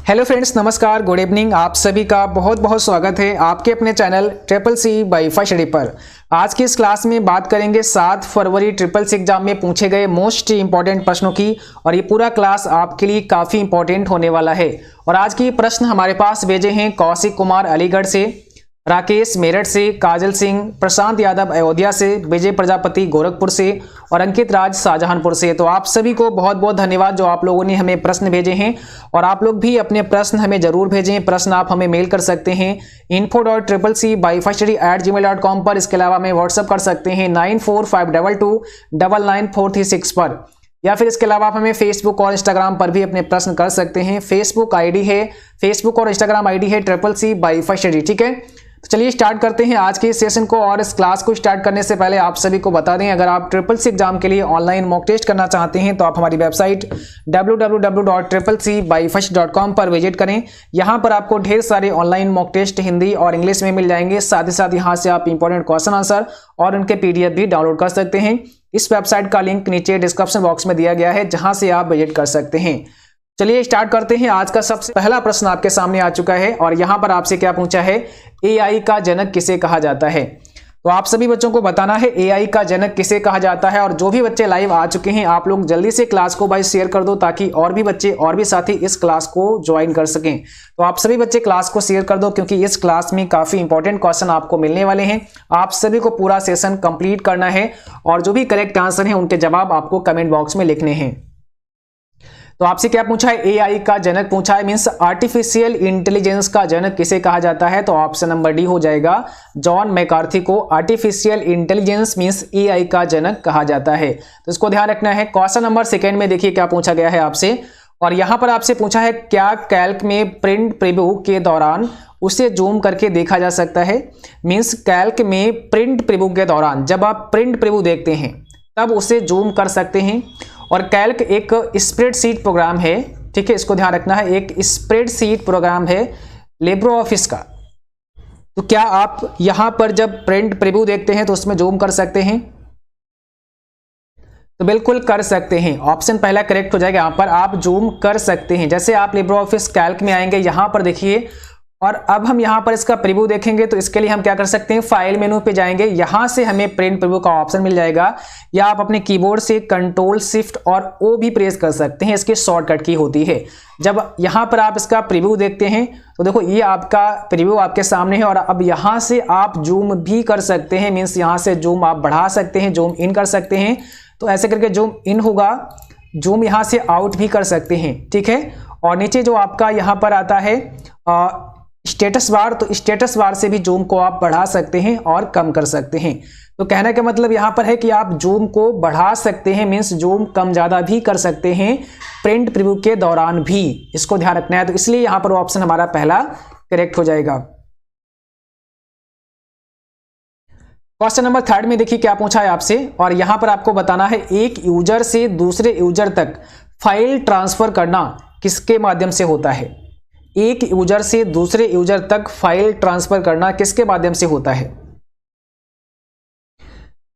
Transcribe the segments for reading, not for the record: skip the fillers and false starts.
Hello friends, नमस्कार, good evening. आप सभी का बहुत बहुत स्वागत है आपके अपने channel triple C by first study पर। आज की इस क्लास में बात करेंगे 7 फरवरी ट्रिपल सी एग्जाम में पूछे गए मोस्ट इंपॉर्टेंट प्रश्नों की, और ये पूरा क्लास आपके लिए काफ़ी इंपॉर्टेंट होने वाला है। और आज की प्रश्न हमारे पास भेजे हैं कौशिक कुमार अलीगढ़ से, राकेश मेरठ से, काजल सिंह, प्रशांत यादव अयोध्या से, विजय प्रजापति गोरखपुर से और अंकित राज शाहजहांपुर से। तो आप सभी को बहुत बहुत धन्यवाद जो आप लोगों ने हमें प्रश्न भेजे हैं, और आप लोग भी अपने प्रश्न हमें जरूर भेजें। प्रश्न आप हमें मेल कर सकते हैं info.triplec@gmail.com पर। इसके अलावा हमें व्हाट्सअप कर सकते हैं 9452299436 पर, या फिर इसके अलावा आप हमें फेसबुक और इंस्टाग्राम पर भी अपने प्रश्न कर सकते हैं। फेसबुक और इंस्टाग्राम आईडी है triple C by first study. ठीक है, तो चलिए स्टार्ट करते हैं आज के इस सेशन को। और इस क्लास को स्टार्ट करने से पहले आप सभी को बता दें, अगर आप ट्रिपल सी एग्जाम के लिए ऑनलाइन मॉक टेस्ट करना चाहते हैं तो आप हमारी वेबसाइट www.triplec-first.com पर विजिट करें। यहां पर आपको ढेर सारे ऑनलाइन मॉक टेस्ट हिंदी और इंग्लिश में मिल जाएंगे। साथ ही साथ यहां से आप इंपॉर्टेंट क्वेश्चन आंसर और उनके पीडीएफ भी डाउनलोड कर सकते हैं। इस वेबसाइट का लिंक नीचे डिस्क्रिप्शन बॉक्स में दिया गया है, जहां से आप विजिट कर सकते हैं। चलिए स्टार्ट करते हैं। आज का सबसे पहला प्रश्न आपके सामने आ चुका है, और यहां पर आपसे क्या पूछा है, एआई का जनक किसे कहा जाता है। तो आप सभी बच्चों को बताना है एआई का जनक किसे कहा जाता है। और जो भी बच्चे लाइव आ चुके हैं, आप लोग जल्दी से क्लास को भाई शेयर कर दो, ताकि और भी बच्चे और भी साथी इस क्लास को ज्वाइन कर सकें। तो आप सभी बच्चे क्लास को शेयर कर दो, क्योंकि इस क्लास में काफी इंपॉर्टेंट क्वेश्चन आपको मिलने वाले हैं। आप सभी को पूरा सेशन कंप्लीट करना है, और जो भी करेक्ट आंसर है उनके जवाब आपको कमेंट बॉक्स में लिखने हैं। तो आपसे क्या पूछा है, एआई का जनक पूछा है, मींस आर्टिफिशियल इंटेलिजेंस का जनक किसे कहा जाता है। तो ऑप्शन नंबर डी हो जाएगा, जॉन मैकार्थी को आर्टिफिशियल इंटेलिजेंस मींस एआई का जनक कहा जाता है। तो इसको ध्यान रखना है। क्वेश्चन नंबर सेकंड में देखिए क्या पूछा गया है आपसे, और यहां पर आपसे पूछा है क्या कैल्क में प्रिंट प्रीव्यू के दौरान उसे जूम करके देखा जा सकता है। मींस कैल्क में प्रिंट प्रीव्यू के दौरान जब आप प्रिंट प्रीव्यू देखते हैं तब उसे जूम कर सकते हैं। और कैल्क एक स्प्रेडशीट प्रोग्राम है, ठीक है, इसको ध्यान रखना है, एक स्प्रेडशीट प्रोग्राम है लिब्रो ऑफिस का। तो क्या आप यहां पर जब प्रिंट प्रीव्यू देखते हैं तो उसमें जूम कर सकते हैं? तो बिल्कुल कर सकते हैं, ऑप्शन पहला करेक्ट हो जाएगा। यहां पर आप जूम कर सकते हैं। जैसे आप लिब्रो ऑफिस कैल्क में आएंगे, यहां पर देखिए, और अब हम यहां पर इसका प्रीव्यू देखेंगे। तो इसके लिए हम क्या कर सकते हैं, फाइल मेनू पे जाएंगे, यहां से हमें प्रिंट प्रीव्यू का ऑप्शन मिल जाएगा, या आप अपने कीबोर्ड से कंट्रोल शिफ्ट और ओ भी प्रेस कर सकते हैं, इसकी शॉर्टकट की होती है। जब यहां पर आप इसका प्रीव्यू देखते हैं तो देखो ये आपका प्रीव्यू आपके सामने है, और अब यहां से आप जूम भी कर सकते हैं। मीन्स यहां से जूम आप बढ़ा सकते हैं, जूम इन कर सकते हैं। तो ऐसे करके जूम इन होगा, जूम यहां से आउट भी कर सकते हैं, ठीक है। और नीचे जो आपका यहां पर आता है स्टेटस बार, तो स्टेटस बार से भी जूम को आप बढ़ा सकते हैं और कम कर सकते हैं। तो कहने का मतलब यहां पर है कि आप जूम को बढ़ा सकते हैं, मींस जूम कम ज्यादा भी कर सकते हैं प्रिंट प्रीव्यू के दौरान भी, इसको ध्यान रखना है। तो इसलिए यहां पर ऑप्शन हमारा पहला करेक्ट हो जाएगा। क्वेश्चन नंबर थर्ड में देखिए क्या पूछा है आपसे, और यहां पर आपको बताना है एक यूजर से दूसरे यूजर तक फाइल ट्रांसफर करना किसके माध्यम से होता है। एक यूजर से दूसरे यूजर तक फाइल ट्रांसफर करना किसके माध्यम से होता है,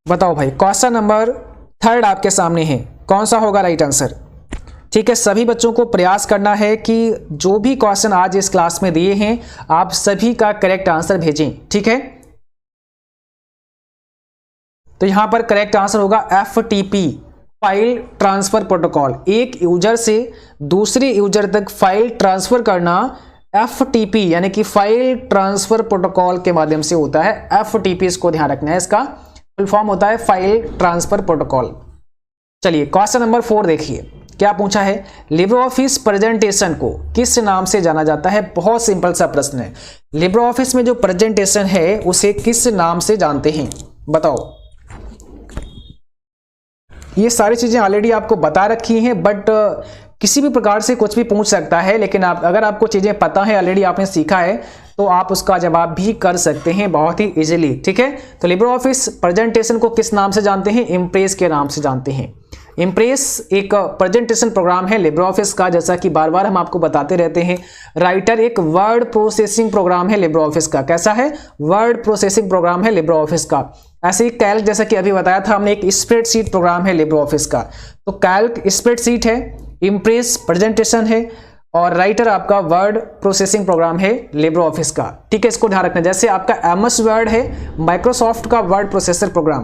बताओ भाई। क्वेश्चन नंबर थर्ड आपके सामने है, कौन सा होगा राइट आंसर। ठीक है, सभी बच्चों को प्रयास करना है कि जो भी क्वेश्चन आज इस क्लास में दिए हैं आप सभी का करेक्ट आंसर भेजें, ठीक है। तो यहां पर करेक्ट आंसर होगा FTP, फाइल ट्रांसफर प्रोटोकॉल। एक यूजर से दूसरे यूजर तक फाइल ट्रांसफर करना FTP यानी कि फाइल ट्रांसफर प्रोटोकॉल के माध्यम से होता है। FTP इसको ध्यान रखना है, इसका फुल फॉर्म होता है फाइल ट्रांसफर प्रोटोकॉल। चलिए क्वेश्चन नंबर 4 देखिए क्या पूछा है, लिब्रो ऑफिस प्रेजेंटेशन को किस नाम से जाना जाता है। बहुत सिंपल सा प्रश्न है, लिब्रो ऑफिस में जो प्रेजेंटेशन है उसे किस नाम से जानते हैं, बताओ। ये सारी चीजें ऑलरेडी आपको बता रखी हैं, बट किसी भी प्रकार से कुछ भी पूछ सकता है, लेकिन अगर आपको चीजें पता है, ऑलरेडी आपने सीखा है, तो आप उसका जवाब भी कर सकते हैं बहुत ही इजीली, ठीक है। तो लिब्रो ऑफिस प्रेजेंटेशन को किस नाम से जानते हैं, इम्प्रेस के नाम से जानते हैं। इम्प्रेस एक प्रेजेंटेशन प्रोग्राम है लिब्रो ऑफिस का, जैसा कि बार बार हम आपको बताते रहते हैं। राइटर एक वर्ड प्रोसेसिंग प्रोग्राम है लिब्रो ऑफिस का। कैसा है, वर्ड प्रोसेसिंग प्रोग्राम है लिब्रो ऑफिस का। ऐसे ही कैल्क, जैसा कि अभी बताया था हमने, एक स्प्रेडशीट प्रोग्राम है लिब्रो ऑफिस का। तो कैल्क स्प्रेडशीट है, इम्प्रेस प्रेजेंटेशन है, और राइटर आपका वर्ड प्रोसेसिंग प्रोग्राम है लिब्रे ऑफिस का। ठीक है, इसको ध्यान रखना। जैसे आपका एमएस वर्ड है माइक्रोसॉफ्ट का word processor program,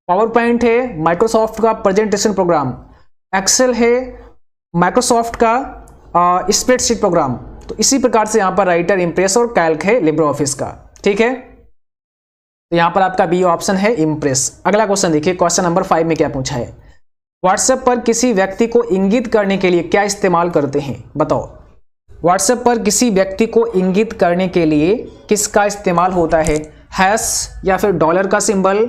power point है माइक्रोसॉफ्ट का प्रेजेंटेशन प्रोग्राम, एक्सेल है माइक्रोसॉफ्ट का स्प्रेडशीट प्रोग्राम। तो इसी प्रकार से यहां पर राइटर, इंप्रेस और कैल्क है लिब्रे ऑफिस का। ठीक है, तो यहां पर आपका बी ऑप्शन है इंप्रेस। अगला क्वेश्चन देखिए, क्वेश्चन नंबर 5 में क्या पूछा है। व्हाट्सएप पर किसी व्यक्ति को इंगित करने के लिए क्या इस्तेमाल करते हैं, बताओ। व्हाट्सएप पर किसी व्यक्ति को इंगित करने के लिए किसका इस्तेमाल होता है? हैश या फिर डॉलर का सिंबल,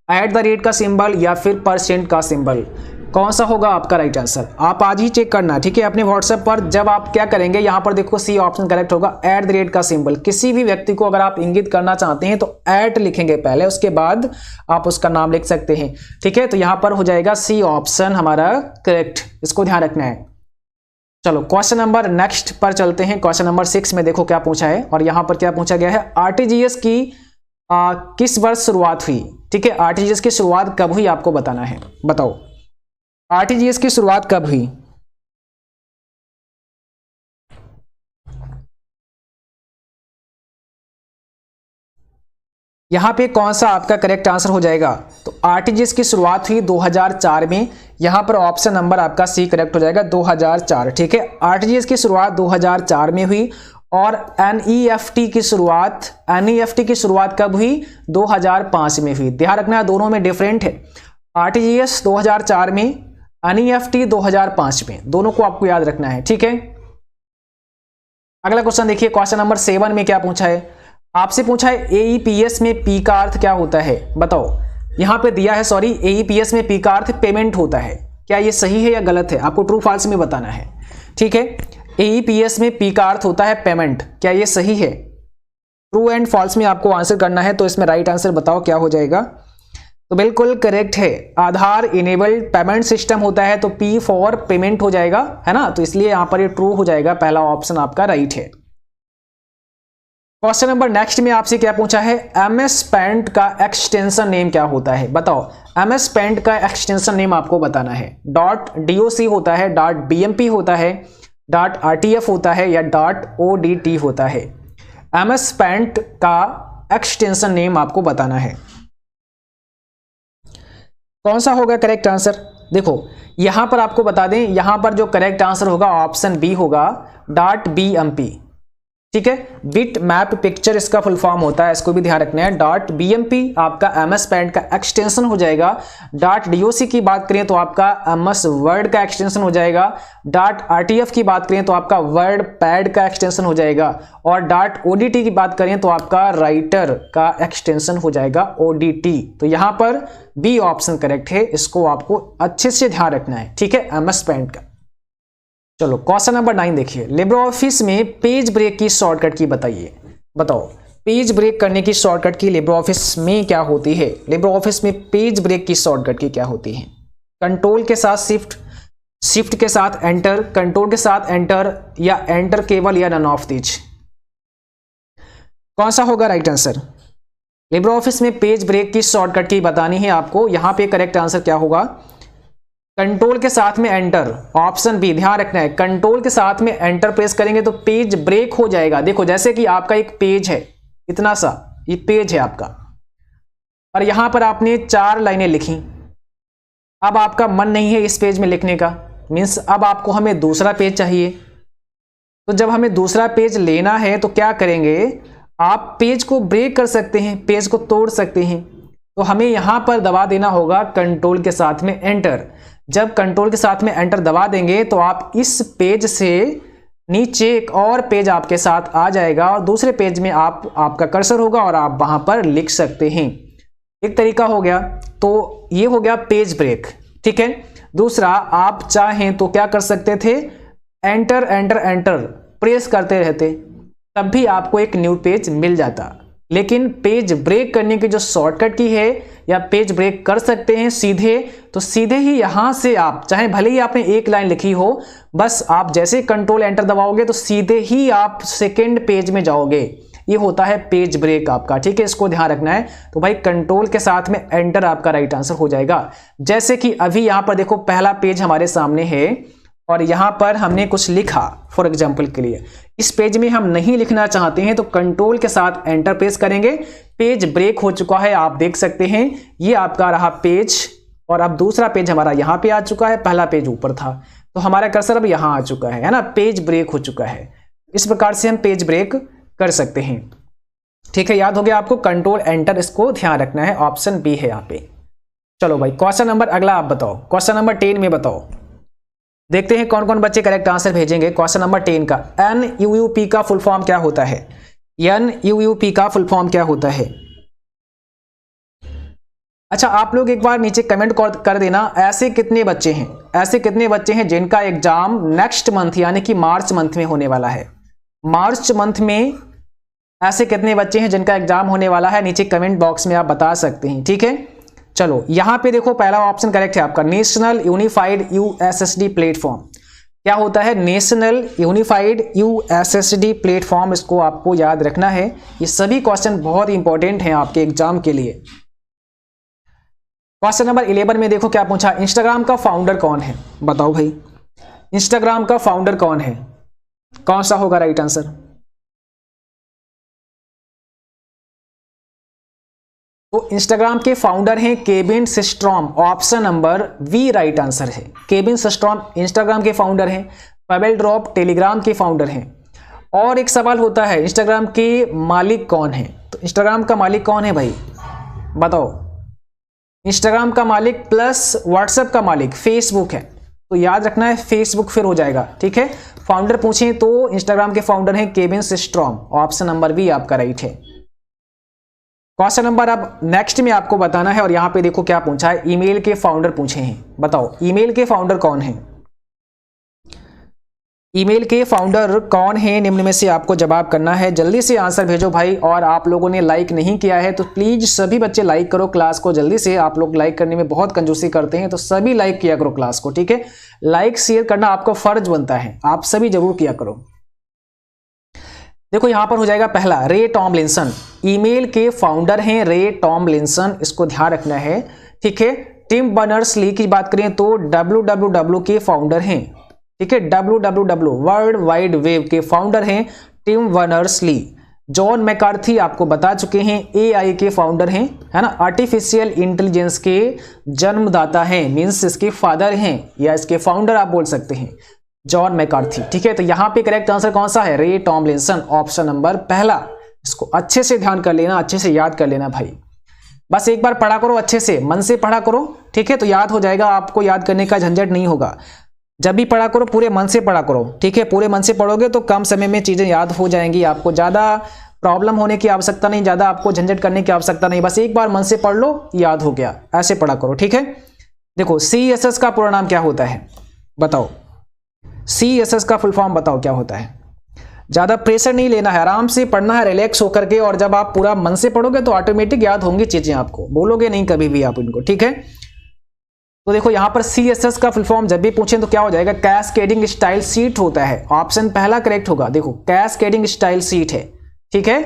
@ का सिंबल या फिर % का सिंबल? कौन सा होगा आपका राइट आंसर? आप आज ही चेक करना। ठीक है, अपने व्हाट्सएप पर जब आप क्या करेंगे, यहां पर देखो सी ऑप्शन करेक्ट होगा, @ का सिंबल। किसी भी व्यक्ति को अगर आप इंगित करना चाहते हैं तो @ लिखेंगे पहले, उसके बाद आप उसका नाम लिख सकते हैं। ठीक है, तो यहां पर हो जाएगा सी ऑप्शन हमारा करेक्ट, इसको ध्यान रखना है। चलो क्वेश्चन नंबर नेक्स्ट पर चलते हैं। क्वेश्चन नंबर 6 में देखो क्या पूछा है, और यहां पर क्या पूछा गया है, आरटीजीएस की किस वर्ष शुरुआत हुई? ठीक है, आरटीजीएस की शुरुआत कब हुई आपको बताना है, बताओ। आरटीजीएस की शुरुआत कब हुई? यहां पे कौन सा आपका करेक्ट आंसर हो जाएगा? तो आरटीजीएस की शुरुआत हुई 2004 में। यहां पर ऑप्शन नंबर आपका सी करेक्ट हो जाएगा, 2004। ठीक है, आरटीजीएस की शुरुआत 2004 में हुई। और एनईएफटी की शुरुआत कब हुई? 2005 में हुई। ध्यान रखना, दोनों में डिफरेंट है। आरटीजीएस 2004 में, एनईएफटी 2005 में, दोनों को आपको याद रखना है। ठीक है, अगला क्वेश्चन देखिए, क्वेश्चन नंबर 7 में क्या पूछा है। आपसे पूछा है एईपीएस में पी का अर्थ क्या होता है, बताओ। यहां पे दिया है, सॉरी, एईपीएस में पी का अर्थ पेमेंट होता है। क्या ये सही है या गलत है? आपको ट्रू फॉल्स में बताना है। ठीक है, एईपीएस में पी का अर्थ होता है पेमेंट, क्या ये सही है? ट्रू एंड फॉल्स में आपको आंसर करना है। तो इसमें राइट आंसर बताओ क्या हो जाएगा। तो बिल्कुल करेक्ट है, आधार इनेबल्ड पेमेंट सिस्टम होता है तो पी फॉर पेमेंट हो जाएगा, है ना। तो इसलिए यहां पर ये ट्रू हो जाएगा, पहला ऑप्शन आपका राइट है। क्वेश्चन नंबर नेक्स्ट में आपसे क्या पूछा है, एमएस पेंट का एक्सटेंशन नेम क्या होता है, बताओ। एमएस पेंट का एक्सटेंशन नेम आपको बताना है। .doc होता है, .bmp होता है, .rtf होता है या .odt होता है। एमएस पेंट का एक्सटेंशन नेम आपको बताना है। कौन सा होगा करेक्ट आंसर? देखो यहां पर आपको बता दें, यहां पर जो करेक्ट आंसर होगा ऑप्शन बी होगा, .bmp। ठीक है, बिट मैप पिक्चर इसका फुल फॉर्म होता है, इसको भी ध्यान रखना है। .bmp आपका एमएस पेंट का एक्सटेंशन हो जाएगा। .doc की बात करें तो आपका एमएस वर्ड का एक्सटेंशन हो जाएगा। .rtf की बात करें तो आपका वर्ड पैड का एक्सटेंशन हो जाएगा। और .odt की बात करें तो आपका राइटर का एक्सटेंशन हो जाएगा, odt। तो यहां पर बी ऑप्शन करेक्ट है, इसको आपको अच्छे से ध्यान रखना है। ठीक है, एमएस पेंट का। चलो क्वेश्चन नंबर 9 देखिए, लिब्रे ऑफिस में पेज ब्रेक की शॉर्टकट की बताइए, बताओ। पेज ब्रेक करने की शॉर्टकट की लिब्रे ऑफिस में क्या होती है? लिब्रे ऑफिस में पेज ब्रेक की शॉर्टकट की क्या होती है? कंट्रोल के साथ शिफ्ट, शिफ्ट के साथ एंटर, कंट्रोल के साथ एंटर, या एंटर केवल, या नन ऑफ दीज? कौन सा होगा राइट आंसर? लिब्रे ऑफिस में पेज ब्रेक की शॉर्टकट की बतानी है आपको। यहां पे करेक्ट आंसर क्या होगा? कंट्रोल के साथ में एंटर, ऑप्शन बी। ध्यान रखना है, कंट्रोल के साथ में एंटर प्रेस करेंगे तो पेज ब्रेक हो जाएगा। देखो जैसे कि आपका एक पेज है, इतना सा ये पेज है आपका, और यहां पर आपने 4 लाइनें लिखी। अब आपका मन नहीं है इस पेज में लिखने का, मीन्स अब आपको हमें दूसरा पेज चाहिए। तो जब हमें दूसरा पेज लेना है तो क्या करेंगे, आप पेज को ब्रेक कर सकते हैं, पेज को तोड़ सकते हैं। तो हमें यहां पर दबा देना होगा कंट्रोल के साथ में एंटर। जब कंट्रोल के साथ में एंटर दबा देंगे तो आप इस पेज से नीचे एक और पेज आपके साथ आ जाएगा, और दूसरे पेज में आपका कर्सर होगा और आप वहां पर लिख सकते हैं। एक तरीका हो गया, तो ये हो गया पेज ब्रेक। ठीक है, दूसरा आप चाहें तो क्या कर सकते थे, एंटर एंटर एंटर प्रेस करते रहते, तब भी आपको एक न्यू पेज मिल जाता। लेकिन पेज ब्रेक करने की जो शॉर्टकट की है, या पेज ब्रेक कर सकते हैं सीधे, तो सीधे ही यहां से आप चाहे भले ही आपने एक लाइन लिखी हो, बस आप जैसे कंट्रोल एंटर दबाओगे तो सीधे ही आप सेकेंड पेज में जाओगे। ये होता है पेज ब्रेक आपका। ठीक है, इसको ध्यान रखना है। तो भाई कंट्रोल के साथ में एंटर आपका राइट आंसर हो जाएगा। जैसे कि अभी यहां पर देखो पहला पेज हमारे सामने है, और यहां पर हमने कुछ लिखा फॉर एग्जाम्पल के लिए, इस पेज में हम नहीं लिखना चाहते हैं तो कंट्रोल के साथ एंटर प्रेस करेंगे, पेज ब्रेक हो चुका है, आप देख सकते हैं ये आपका रहा पेज और अब दूसरा पेज हमारा यहाँ पे आ चुका है, पहला पेज ऊपर था तो हमारा कर्सर अब यहाँ आ चुका है ना, पेज ब्रेक हो चुका है। इस प्रकार से हम पेज ब्रेक कर सकते हैं। ठीक है, याद हो गया आपको, कंट्रोल एंटर इसको ध्यान रखना है, ऑप्शन बी है यहाँ पे। चलो भाई क्वेश्चन नंबर अगला आप बताओ, क्वेश्चन नंबर 10 में बताओ, देखते हैं कौन कौन बच्चे करेक्ट आंसर भेजेंगे। क्वेश्चन नंबर 10 का NUUP का फुल फॉर्म क्या होता है? NUUP का फुल फॉर्म क्या होता है? अच्छा, आप लोग एक बार नीचे कमेंट कर देना, ऐसे कितने बच्चे हैं, ऐसे कितने बच्चे हैं जिनका एग्जाम नेक्स्ट मंथ यानी कि मार्च मंथ में होने वाला है? मार्च मंथ में ऐसे कितने बच्चे हैं जिनका एग्जाम होने वाला है? नीचे कमेंट बॉक्स में आप बता सकते हैं। ठीक है, चलो यहां पे देखो पहला ऑप्शन करेक्ट है आपका, नेशनल यूनिफाइड USSD प्लेटफॉर्म। क्या होता है? नेशनल यूनिफाइड USSD प्लेटफॉर्म, इसको आपको याद रखना है। ये सभी क्वेश्चन बहुत इंपॉर्टेंट हैं आपके एग्जाम के लिए। क्वेश्चन नंबर 11 में देखो क्या पूछा, इंस्टाग्राम का फाउंडर कौन है? बताओ भाई, इंस्टाग्राम का फाउंडर कौन है? कौन सा होगा राइट आंसर? तो इंस्टाग्राम के फाउंडर हैं Kevin Systrom, option number B right answer है। केविन सिस्ट्रॉम इंस्टाग्राम के फाउंडर हैं। पेबल ड्रॉप टेलीग्राम के फाउंडर हैं। और एक सवाल होता है, इंस्टाग्राम के मालिक कौन है? तो इंस्टाग्राम का मालिक कौन है भाई, बताओ? इंस्टाग्राम का मालिक प्लस व्हाट्सएप का मालिक फेसबुक है, तो याद रखना है फेसबुक फिर हो जाएगा। ठीक है, फाउंडर पूछें तो इंस्टाग्राम के फाउंडर हैं Kevin Systrom, option number B आपका राइट है। क्वेश्चन नंबर अब नेक्स्ट में आपको बताना है और यहां पे देखो क्या पूछा है, ईमेल के फाउंडर पूछे हैं। बताओ ईमेल के फाउंडर कौन है? ईमेल के फाउंडर कौन है? निम्न में से आपको जवाब करना है, जल्दी से आंसर भेजो भाई। और आप लोगों ने लाइक नहीं किया है तो प्लीज सभी बच्चे लाइक करो क्लास को जल्दी से। आप लोग लाइक करने में बहुत कंजूसी करते हैं तो सभी लाइक किया करो क्लास को। ठीक है, लाइक शेयर करना आपका फर्ज बनता है, आप सभी जरूर किया करो। देखो यहां पर हो जाएगा पहला, रे टॉमलिंसन, ईमेल के फाउंडर हैं रे टॉमलिंसन, इसको ध्यान रखना है। ठीक है, टिम बर्नर्स-ली की बात करें तो www के फाउंडर हैं। ठीक है, www वर्ल्ड वाइड वेब के फाउंडर हैं टिम बर्नर्स-ली। जॉन मैकार्थी आपको बता चुके हैं, AI के फाउंडर हैं, है ना, आर्टिफिशियल इंटेलिजेंस के जन्मदाता हैं, मीन्स इसके फादर हैं या इसके फाउंडर आप बोल सकते हैं, जॉन मैकार्थी। ठीक है, तो यहां पे करेक्ट आंसर कौन सा है? रे टॉमलिंसन, ऑप्शन नंबर पहला। इसको अच्छे से ध्यान कर लेना, अच्छे से याद कर लेना भाई। बस एक बार पढ़ा करो, अच्छे से मन से पढ़ा करो। ठीक है, तो याद हो जाएगा, आपको याद करने का झंझट नहीं होगा। जब भी पढ़ा करो पूरे मन से पढ़ा करो। ठीक है, पूरे मन से पढ़ोगे तो कम समय में चीजें याद हो जाएंगी, आपको ज्यादा प्रॉब्लम होने की आवश्यकता नहीं, ज्यादा आपको झंझट करने की आवश्यकता नहीं। बस एक बार मन से पढ़ लो, याद हो गया, ऐसे पढ़ा करो। ठीक है, देखो CSS का पूरा नाम क्या होता है? बताओ CSS का फुल फॉर्म बताओ क्या होता है? ज्यादा प्रेशर नहीं लेना है, आराम से पढ़ना है रिलैक्स होकर के, और जब आप पूरा मन से पढ़ोगे तो ऑटोमेटिक याद होंगी चीजें, आपको बोलोगे नहीं कभी भी आप इनको। ठीक है, तो देखो यहां पर CSS का फुल फॉर्म जब भी पूछें तो क्या हो जाएगा? कैस्केडिंग स्टाइल शीट होता है, ऑप्शन पहला करेक्ट होगा। देखो कैस्केडिंग स्टाइल शीट है। ठीक है,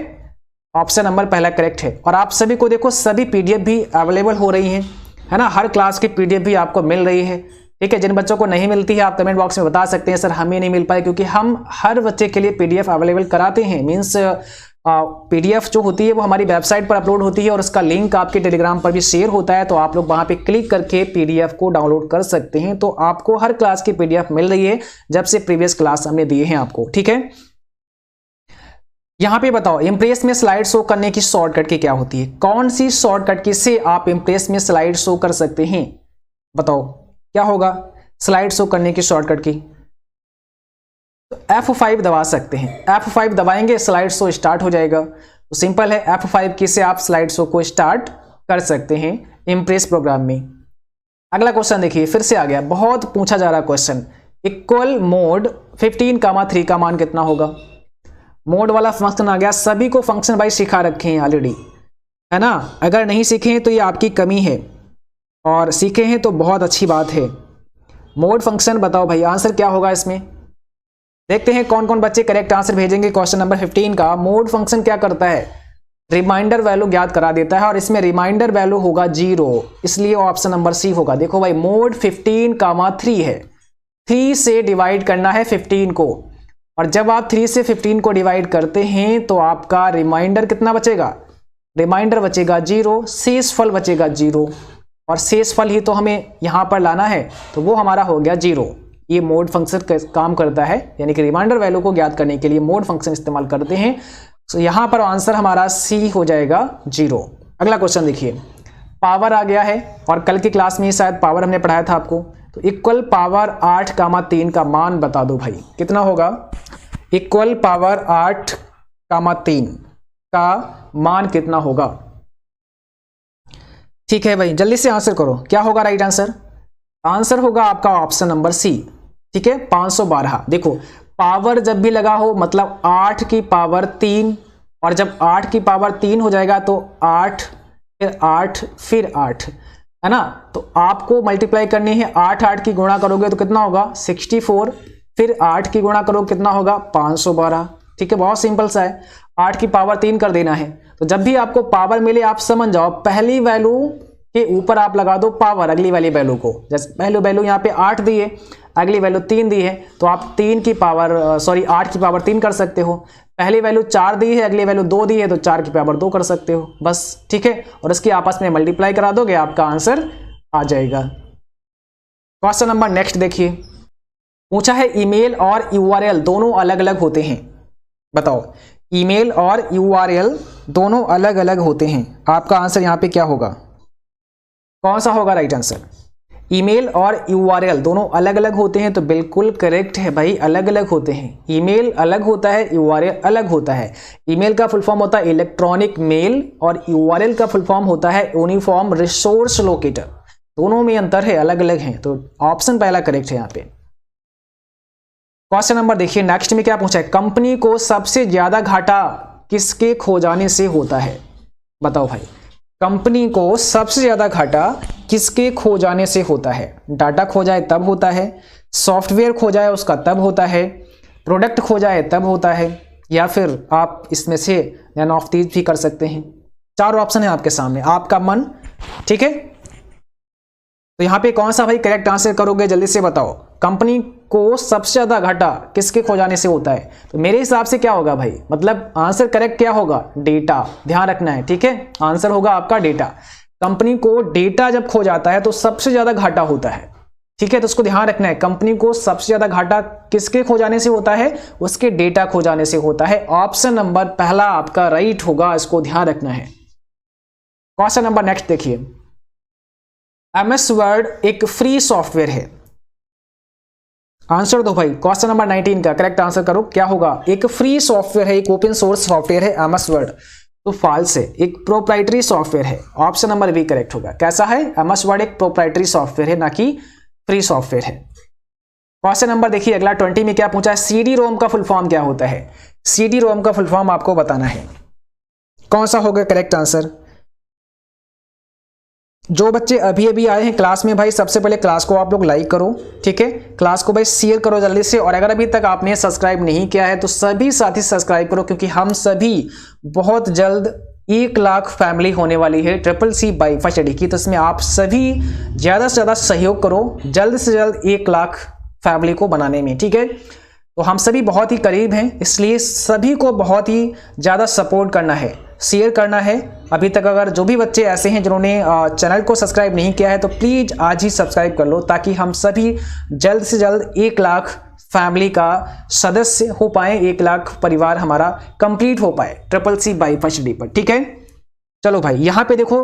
ऑप्शन नंबर पहला करेक्ट है। और आप सभी को देखो सभी PDF भी अवेलेबल हो रही है ना, हर क्लास की PDF भी आपको मिल रही है। ठीक है, जिन बच्चों को नहीं मिलती है आप कमेंट बॉक्स में बता सकते हैं, सर हमें नहीं मिल पाए, क्योंकि हम हर बच्चे के लिए PDF अवेलेबल कराते हैं। मीन्स PDF जो होती है वो हमारी वेबसाइट पर अपलोड होती है और उसका लिंक आपके टेलीग्राम पर भी शेयर होता है, तो आप लोग वहां पे क्लिक करके PDF को डाउनलोड कर सकते हैं। तो आपको हर क्लास की PDF मिल रही है जब से प्रीवियस क्लास हमने दिए हैं आपको। ठीक है, यहां पे बताओ इंप्रेस में स्लाइड शो करने की शॉर्टकट की क्या होती है? कौन सी शॉर्टकट की से आप इंप्रेस में स्लाइड शो कर सकते हैं? बताओ क्या होगा स्लाइड शो करने की शॉर्टकट की? तो F5 दबा सकते हैं, F5 दबाएंगे स्लाइड शो स्टार्ट हो जाएगा। तो सिंपल है, F5 की से आप स्लाइड शो को स्टार्ट कर सकते हैं इंप्रेस प्रोग्राम में। अगला क्वेश्चन देखिए, फिर से आ गया, बहुत पूछा जा रहा क्वेश्चन, इक्वल मोड 15,3 का मान कितना होगा? मोड वाला फंक्शन आ गया, सभी को फंक्शन भाई सिखा रखे हैं ऑलरेडी, है ना। अगर नहीं सीखे हैं तो ये आपकी कमी है, और सीखे हैं तो बहुत अच्छी बात है। मोड फंक्शन बताओ भाई आंसर क्या होगा इसमें? देखते हैं कौन कौन बच्चे करेक्ट आंसर भेजेंगे। क्वेश्चन नंबर 15 का, मोड फंक्शन क्या करता है? रिमाइंडर वैल्यू ज्ञात करा देता है, और इसमें रिमाइंडर वैल्यू होगा 0, इसलिए ऑप्शन नंबर सी होगा। देखो भाई मोड 15,3 है, 3 से डिवाइड करना है 15 को, और जब आप 3 से 15 को डिवाइड करते हैं तो आपका रिमाइंडर कितना बचेगा, रिमाइंडर बचेगा 0, शेषफल बचेगा 0, और शेषफल ही तो हमें यहाँ पर लाना है, तो वो हमारा हो गया 0। ये मोड फंक्शन काम करता है, यानी कि रिमाइंडर वैल्यू को ज्ञात करने के लिए मोड फंक्शन इस्तेमाल करते हैं। तो यहाँ पर आंसर हमारा सी हो जाएगा 0। अगला क्वेश्चन देखिए, पावर आ गया है, और कल की क्लास में शायद पावर हमने पढ़ाया था आपको। तो इक्वल पावर 8,3 का मान बता दो भाई, कितना होगा। इक्वल पावर 8,3 का मान कितना होगा। ठीक है भाई, जल्दी से आंसर करो, क्या होगा राइट आंसर। आंसर होगा आपका ऑप्शन नंबर सी। ठीक है, 512। देखो पावर जब भी लगा हो मतलब 8 की पावर 3, और जब 8 की पावर 3 हो जाएगा तो 8 फिर 8 फिर 8, है ना। तो आपको मल्टीप्लाई करनी है, 8 की गुणा करोगे तो कितना होगा 64, फिर 8 की गुणा करोगे कितना होगा 512। ठीक है, बहुत सिंपल सा है, 8 की पावर 3 कर देना है। तो जब भी आपको पावर मिले आप समझ जाओ, पहली वैल्यू के ऊपर आप लगा दो पावर अगली वाली वैल्यू को। जैसे पहली वैल्यू यहाँ पे 8 दी है, अगली वैल्यू 3 दी है, तो आप 8 की पावर 3 कर सकते हो। पहली वैल्यू 4 दी है, अगली वैल्यू 2 दी है, तो 4 की पावर 2 कर सकते हो बस। ठीक है, और इसकी आपस में मल्टीप्लाई करा दोगे, आपका आंसर आ जाएगा। क्वेश्चन नंबर नेक्स्ट देखिए, पूछा है ईमेल और यूआरएल दोनों अलग अलग होते हैं। बताओ, ईमेल और यूआरएल दोनों अलग अलग होते हैं, आपका आंसर यहाँ पे क्या होगा, कौन सा होगा राइट आंसर। ईमेल और यूआरएल दोनों अलग अलग होते हैं, तो बिल्कुल करेक्ट है भाई, अलग अलग होते हैं। ईमेल अलग होता है, यूआरएल अलग होता है। ईमेल का फुल फॉर्म होता है इलेक्ट्रॉनिक मेल, और यूआरएल का फुल फॉर्म होता है यूनिफॉर्म रिसोर्स लोकेटर। दोनों में अंतर है, अलग अलग हैं, तो ऑप्शन पहला करेक्ट है यहाँ पे। क्वेश्चन नंबर देखिए नेक्स्ट में क्या पूछा है, कंपनी को सबसे ज्यादा घाटा किसके खो जाने से होता है। बताओ भाई, कंपनी को सबसे ज्यादा घाटा किसके खो जाने से होता है। डाटा खो जाए तब होता है, सॉफ्टवेयर खो जाए उसका तब होता है, प्रोडक्ट खो जाए तब होता है, या फिर आप इसमें से नन ऑफ दीज भी कर सकते हैं। 4 ऑप्शन है आपके सामने, आपका मन। ठीक है, तो यहाँ पे कौन सा भाई करेक्ट आंसर करोगे, जल्दी से बताओ। कंपनी को सबसे ज्यादा घाटा किसके खो जाने से होता है, तो मेरे हिसाब से क्या होगा भाई, मतलब आंसर करेक्ट क्या होगा, डेटा। ध्यान रखना है, ठीक है, आंसर होगा आपका डेटा। कंपनी को डेटा जब खो जाता है तो सबसे ज्यादा घाटा होता है। ठीक है, तो उसको ध्यान रखना है, कंपनी को सबसे ज्यादा घाटा किसके खो जाने से होता है, उसके डेटा खो जाने से होता है। ऑप्शन नंबर पहला आपका राइट होगा, इसको ध्यान रखना है। क्वेश्चन नंबर नेक्स्ट देखिए, एमएस वर्ड एक फ्री सॉफ्टवेयर है। आंसर दो भाई, क्वेश्चन नंबर 19 का करेक्ट आंसर करो, क्या होगा। एक फ्री सॉफ्टवेयर है, एक ओपन सोर्स सॉफ्टवेयर है एमएस वर्ड, तो फॉल्स है, एक प्रोप्राइटरी सॉफ्टवेयर है। ऑप्शन नंबर बी करेक्ट होगा। कैसा है, एमएस वर्ड एक प्रोप्राइटरी सॉफ्टवेयर है, ना कि फ्री सॉफ्टवेयर है। क्वेश्चन नंबर देखिए अगला 20 में क्या पूछा है, सीडी रोम का फुल फॉर्म क्या होता है। सीडी रोम का फुल फॉर्म आपको बताना है, कौन सा होगा करेक्ट आंसर। जो बच्चे अभी अभी आए हैं क्लास में भाई, सबसे पहले क्लास को आप लोग लाइक करो, ठीक है, क्लास को भाई शेयर करो जल्दी से, और अगर अभी तक आपने सब्सक्राइब नहीं किया है तो सभी साथी सब्सक्राइब करो, क्योंकि हम सभी बहुत जल्द 1 लाख फैमिली होने वाली है CCC बाईफा स्टडी की। तो इसमें आप सभी ज़्यादा से ज़्यादा सहयोग करो, जल्द से जल्द 1 लाख फैमिली को बनाने में, ठीक है। तो हम सभी बहुत ही करीब हैं, इसलिए सभी को बहुत ही ज़्यादा सपोर्ट करना है, शेयर करना है। अभी तक अगर जो भी बच्चे ऐसे हैं जिन्होंने चैनल को सब्सक्राइब नहीं किया है तो प्लीज़ आज ही सब्सक्राइब कर लो, ताकि हम सभी जल्द से जल्द 1 लाख फैमिली का सदस्य हो पाए, 1 लाख परिवार हमारा कंप्लीट हो पाए CCC बाईफा स्टडी पर, ठीक है। चलो भाई, यहाँ पे देखो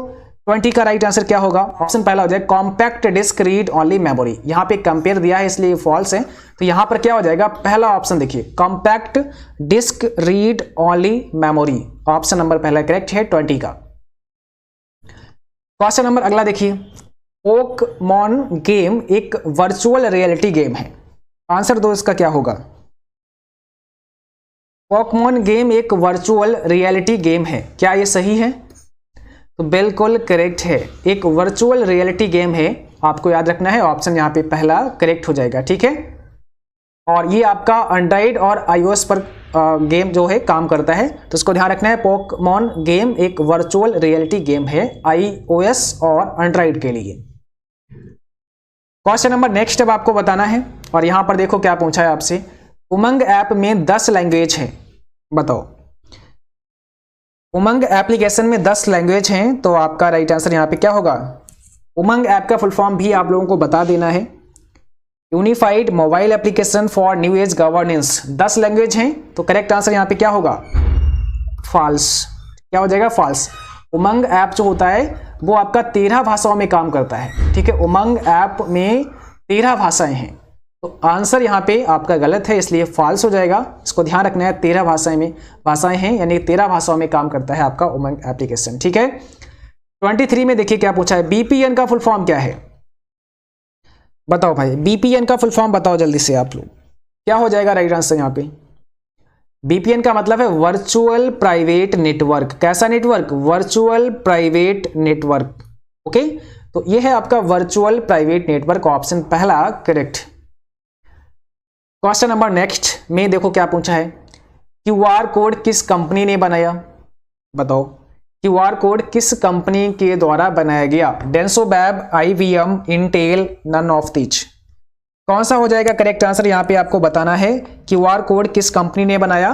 20 का राइट आंसर क्या होगा। ऑप्शन पहला हो जाएगा compact disc read only memory. यहाँ पे कंपेयर दिया है इसलिए फॉल्स है, तो यहाँ पर क्या हो जाएगा, पहला ऑप्शन देखिए compact disc read only memory. Option number पहला करेक्ट है 20 का। क्वेश्चन नंबर अगला देखिए, पोकेमॉन गेम एक वर्चुअल रियलिटी गेम है। आंसर दो इसका क्या होगा। पोकेमॉन गेम एक वर्चुअल रियलिटी गेम है, क्या ये सही है। तो बिल्कुल करेक्ट है, एक वर्चुअल रियलिटी गेम है, आपको याद रखना है। ऑप्शन यहाँ पे पहला करेक्ट हो जाएगा, ठीक है। और ये आपका एंड्रॉइड और iOS पर गेम जो है काम करता है, तो इसको ध्यान रखना है। पोकेमॉन गेम एक वर्चुअल रियलिटी गेम है iOS और एंड्रॉइड के लिए। क्वेश्चन नंबर नेक्स्ट अब आपको बताना है, और यहां पर देखो क्या पूछा है आपसे, उमंग ऐप में 10 लैंग्वेज है। बताओ, उमंग एप्लीकेशन में 10 लैंग्वेज हैं, तो आपका राइट आंसर यहां पे क्या होगा? उमंग ऐप का फुल फॉर्म भी आप लोगों को बता देना है, unified mobile application for new age governance. 10 language हैं, तो करेक्ट आंसर यहां पे क्या होगा? फॉल्स। क्या हो जाएगा? फॉल्स। उमंग ऐप जो होता है वो आपका 13 भाषाओं में काम करता है, ठीक है। उमंग ऐप में 13 भाषाएं हैं, तो आंसर यहाँ पे आपका गलत है, इसलिए फॉल्स हो जाएगा। इसको ध्यान रखना है, 13 भाषाएं हैं, यानी 13 भाषाओं में काम करता है आपका उमंग एप्लीकेशन, ठीक है। 23 में देखिए क्या पूछा है, बीपीएन का फुल फॉर्म क्या है? बताओ भाई, बीपीएन का फुल फॉर्म बताओ जल्दी से आप लोग, क्या हो जाएगा राइट आंसर यहाँ पे? बीपीएन का मतलब है वर्चुअल प्राइवेट नेटवर्क। कैसा network? Virtual private network. Okay, तो ये है आपका वर्चुअल प्राइवेट नेटवर्क, ऑप्शन पहला करेक्ट। क्वेश्चन नंबर नेक्स्ट में देखो क्या पूछा है, क्यूआर कोड किस कंपनी ने बनाया? बताओ, क्यूआर कोड किस कंपनी के द्वारा बनाया गया? डेंसोबैब, IBM, Intel, none of these. कौन सा हो जाएगा करेक्ट आंसर? यहां पे आपको बताना है क्यूआर कोड किस कंपनी ने बनाया।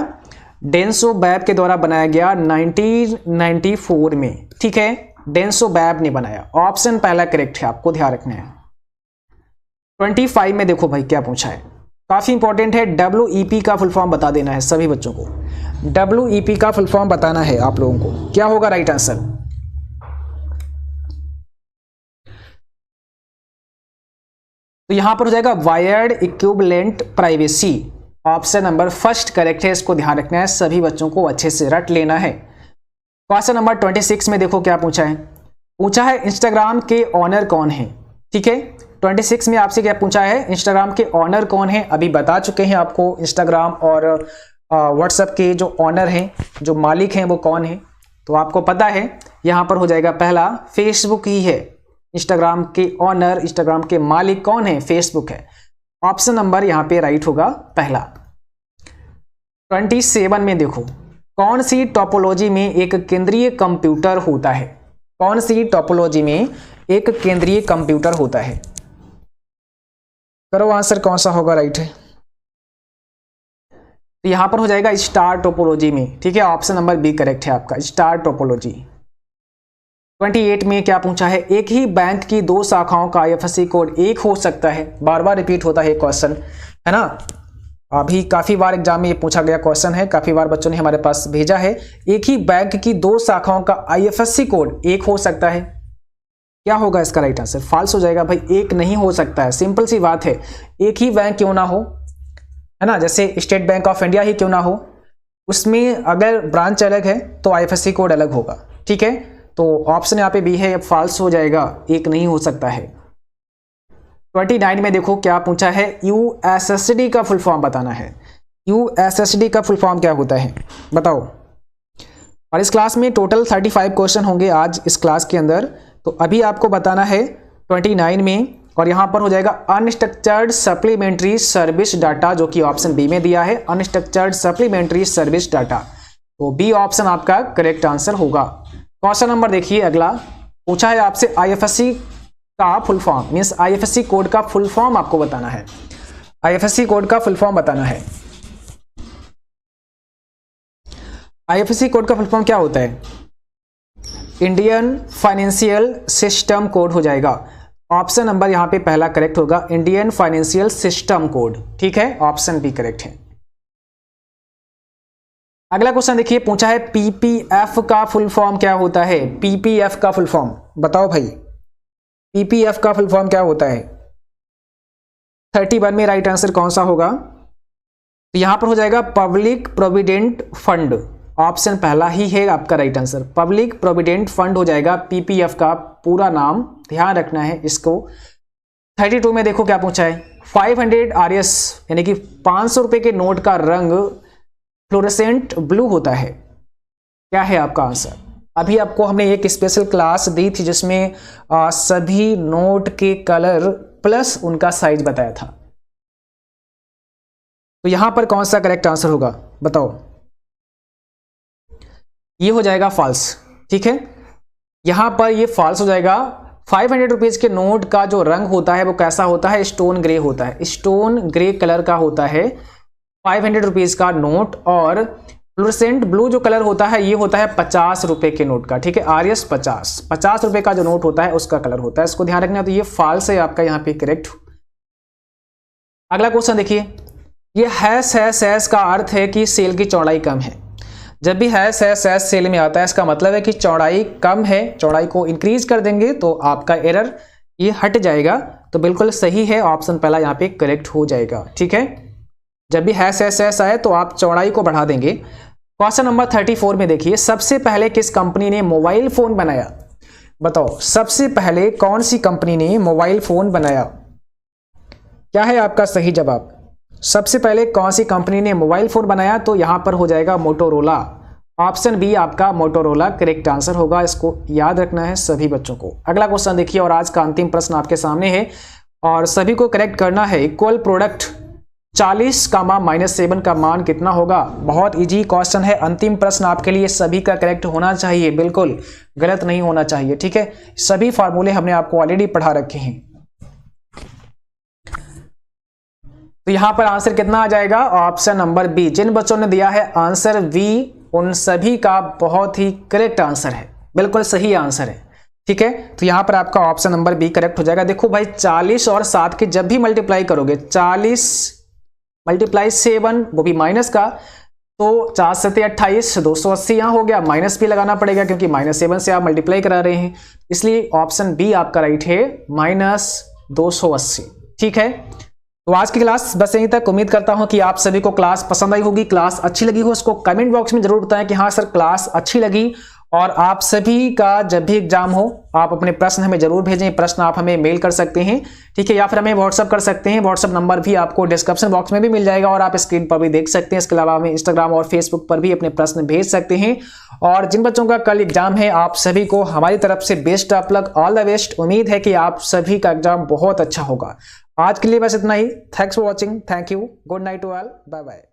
डेंसोबैब के द्वारा बनाया गया 1994 में, ठीक है। डेंसोबैब ने बनाया, ऑप्शन पहला करेक्ट है, आपको ध्यान रखना है। 25 में देखो भाई क्या पूछा है, काफी इंपॉर्टेंट है। WEP का फुल फॉर्म बता देना है सभी बच्चों को। WEP का फुल फॉर्म बताना है आप लोगों को, क्या होगा राइट आंसर? तो यहां पर हो जाएगा wired equivalent privacy, option number first correct है। इसको ध्यान रखना है, सभी बच्चों को अच्छे से रट लेना है। क्वेश्चन नंबर 26 में देखो क्या पूछा है, पूछा है इंस्टाग्राम के ऑनर कौन है, ठीक है। 26 में आपसे क्या पूछा है, इंस्टाग्राम के ऑनर कौन है? अभी बता चुके हैं आपको, इंस्टाग्राम और व्हाट्सएप के जो ऑनर हैं, जो मालिक हैं वो कौन है, तो आपको पता है। यहां पर हो जाएगा पहला फेसबुक ही है। इंस्टाग्राम के ऑनर, इंस्टाग्राम के मालिक कौन है? फेसबुक है। ऑप्शन नंबर यहां पे राइट होगा पहला। 27 में देखो, कौन सी टोपोलॉजी में एक केंद्रीय कंप्यूटर होता है? कौन सी टोपोलॉजी में एक केंद्रीय कंप्यूटर होता है? करो आंसर, कौन सा होगा राइट है? तो यहां पर हो जाएगा स्टार टोपोलॉजी में, ठीक है। ऑप्शन नंबर बी करेक्ट है आपका, स्टार टोपोलॉजी। 28 में क्या पूछा है, एक ही बैंक की 2 शाखाओं का IFSC कोड एक हो सकता है? बार बार रिपीट होता है क्वेश्चन, है ना। अभी काफी बार एग्जाम में ये पूछा गया क्वेश्चन है, काफी बार बच्चों ने हमारे पास भेजा है। एक ही बैंक की 2 शाखाओं का IFSC कोड एक हो सकता है, क्या होगा इसका राइट आंसर? फॉल्स हो जाएगा भाई, एक नहीं हो सकता है, सिंपल सी बात है। एक ही बैंक क्यों ना हो, है ना, जैसे स्टेट बैंक ऑफ इंडिया ही क्यों ना हो, उसमें अगर ब्रांच अलग है तो IFSC कोड अलग होगा, ठीक है। तो ऑप्शन यहाँ पे बी है, फॉल्स हो जाएगा, एक नहीं हो सकता है। 29 में देखो क्या पूछा है, USSD का फुल फॉर्म बताना है। USSD का फुल फॉर्म क्या होता है बताओ। और इस क्लास में टोटल 35 क्वेश्चन होंगे आज इस क्लास के अंदर, तो अभी आपको बताना है 29 में। और यहां पर हो जाएगा अनस्ट्रक्चर्ड सप्लीमेंट्री सर्विस डाटा, जो कि ऑप्शन बी में दिया है, अनस्ट्रक्चर्ड सप्लीमेंट्री सर्विस डाटा, तो बी ऑप्शन आपका करेक्ट आंसर होगा। क्वेश्चन नंबर देखिए अगला, पूछा है आपसे IFSC का full form, means IFSC code का फुल फॉर्म आपको बताना है। IFSC कोड का फुल फॉर्म बताना है। IFSC कोड का फुल फॉर्म क्या होता है? इंडियन फाइनेंशियल सिस्टम कोड हो जाएगा। ऑप्शन नंबर यहां पे पहला करेक्ट होगा, इंडियन फाइनेंशियल सिस्टम कोड, ठीक है। ऑप्शन बी करेक्ट है। अगला क्वेश्चन देखिए, पूछा है PPF का फुल फॉर्म क्या होता है? PPF का फुल फॉर्म बताओ भाई, PPF का फुल फॉर्म क्या होता है? 31 में राइट आंसर कौन सा होगा? तो यहां पर हो जाएगा पब्लिक प्रोविडेंट फंड, ऑप्शन पहला ही है आपका right answer, public provident fund हो जाएगा PPF का पूरा नाम, ध्यान रखना है इसको। 32 में देखो क्या पूछा है, 500 RS यानी कि 500 रुपए के नोट का रंग फ्लोरेसेंट ब्लू होता है, क्या है आपका आंसर? अभी आपको हमने एक स्पेशल क्लास दी थी जिसमें सभी नोट के कलर प्लस उनका साइज बताया था, तो यहां पर कौन सा करेक्ट आंसर होगा बताओ। ये हो जाएगा फॉल्स, ठीक है। यहां पर ये फॉल्स हो जाएगा, 500 रुपीज़ के नोट का जो रंग होता है वो कैसा होता है, स्टोन ग्रे होता है, स्टोन ग्रे कलर का होता है 500 रुपीज़ का नोट। और फ्लोरेसेंट ब्लू जो कलर होता है ये होता है 50 रुपए के नोट का, ठीक है, RS 50 रुपए का जो नोट होता है उसका कलर होता है, इसको ध्यान रखना। तो ये फॉल्स है आपका यहाँ पे करेक्ट। अगला क्वेश्चन देखिए, ये हैश का अर्थ है कि सेल की चौड़ाई कम है। जब भी हैश सेल में आता है इसका मतलब है कि चौड़ाई कम है, चौड़ाई को इंक्रीज कर देंगे तो आपका एरर ये हट जाएगा। तो बिल्कुल सही है, ऑप्शन पहला यहाँ पे करेक्ट हो जाएगा, ठीक है। जब भी हैश आए तो आप चौड़ाई को बढ़ा देंगे। क्वेश्चन नंबर 34 में देखिए, सबसे पहले किस कंपनी ने मोबाइल फोन बनाया? बताओ सबसे पहले कौन सी कंपनी ने मोबाइल फोन बनाया? क्या है आपका सही जवाब? सबसे पहले कौन सी कंपनी ने मोबाइल फोन बनाया? तो यहां पर हो जाएगा मोटोरोला। ऑप्शन बी आपका मोटोरोला करेक्ट आंसर होगा, इसको याद रखना है सभी बच्चों को। अगला क्वेश्चन देखिए, और आज का अंतिम प्रश्न आपके सामने है और सभी को करेक्ट करना है। इक्वल प्रोडक्ट 40 -7 का मान कितना होगा? बहुत इजी क्वेश्चन है, अंतिम प्रश्न आपके लिए सभी का करेक्ट होना चाहिए, बिल्कुल गलत नहीं होना चाहिए, ठीक है। सभी फार्मूले हमने आपको ऑलरेडी पढ़ा रखे हैं। तो यहां पर आंसर कितना आ जाएगा? Option number B. जिन बच्चों ने दिया है आंसर बी उन सभी का बहुत ही करेक्ट आंसर है, बिल्कुल सही आंसर है, ठीक है। तो यहां पर आपका ऑप्शन नंबर बी करेक्ट हो जाएगा। देखो भाई 40 और 7 के जब भी मल्टीप्लाई करोगे, 40 × 7 वो भी माइनस का, तो 4 × 7 = 28, 280 यहां हो गया, माइनस भी लगाना पड़ेगा क्योंकि -7 से आप मल्टीप्लाई करा रहे हैं, इसलिए ऑप्शन बी आपका राइट है -280, ठीक है। तो आज की क्लास बस यहीं तक। उम्मीद करता हूं कि आप सभी को क्लास पसंद आई होगी, क्लास अच्छी लगी हो। इसको कमेंट बॉक्स में जरूर बताएं कि हाँ सर क्लास अच्छी लगी। और आप सभी का जब भी एग्जाम हो आप अपने प्रश्न हमें जरूर भेजें, प्रश्न आप हमें मेल कर सकते हैं, ठीक है, या फिर हमें व्हाट्सअप कर सकते हैं। व्हाट्सअप नंबर भी आपको डिस्क्रिप्शन बॉक्स में भी मिल जाएगा और आप स्क्रीन पर भी देख सकते हैं। इसके अलावा हमें इंस्टाग्राम और फेसबुक पर भी अपने प्रश्न भेज सकते हैं। और जिन बच्चों का कल एग्जाम है आप सभी को हमारी तरफ से best of luck, all the best. उम्मीद है कि आप सभी का एग्जाम बहुत अच्छा होगा। आज के लिए बस इतना ही। Thanks for watching, thank you, good night to all, bye bye.